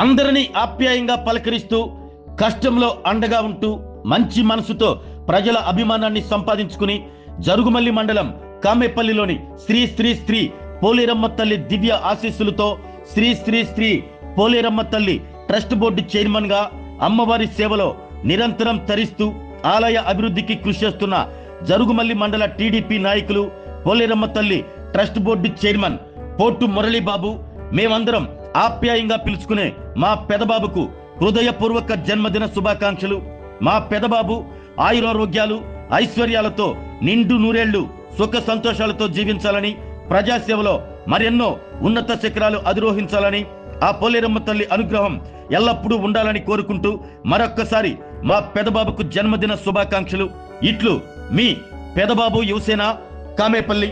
అందరినీ ఆప్యాయంగా పలకరిస్తూ కష్టంలో అండగా ఉంటూ మంచి మనసుతో ప్రజల అభిమానాన్ని సంపాదించుకుని జరుగుమల్లి మండలం కామేపల్లిలోని శ్రీ శ్రీ శ్రీ పోలేరమ్మ తల్లి దివ్య ఆశీస్సులతో శ్రీ శ్రీ శ్రీ పోలేరమ్మ తల్లి ట్రస్ట్ బోర్డు చైర్మన్ గా అమ్మవారి సేవలో నిరంతరం తరిస్తూ ఆలయ అభివృద్ధికి కృషి చేస్తున్న జరుగుమల్లి మండల టీడీపీ నాయకులు పోలేరమ్మ తల్లి ట్రస్ట్ బోర్డు చైర్మన్ పోటు మురళీబాబు మేమందరం ఆప్యాయంగా పిలుచుకునే మా పెదబాబుకు హృదయపూర్వక జన్మదిన శుభాకాంక్షలు. మా పెదబాబు ఆయురారోగ్యాలు ఐశ్వర్యాలతో నిండు నూరేళ్లు సుఖ సంతోషాలతో జీవించాలని, ప్రజాసేవలో మరెన్నో ఉన్నత శిఖరాలు అధిరోహించాలని, ఆ పోలేరమ్మ తల్లి అనుగ్రహం ఎల్లప్పుడూ ఉండాలని కోరుకుంటూ మరొక్కసారి మా పెదబాబుకు జన్మదిన శుభాకాంక్షలు. ఇట్లు మీ పెదబాబు యువసేన, కామేపల్లి.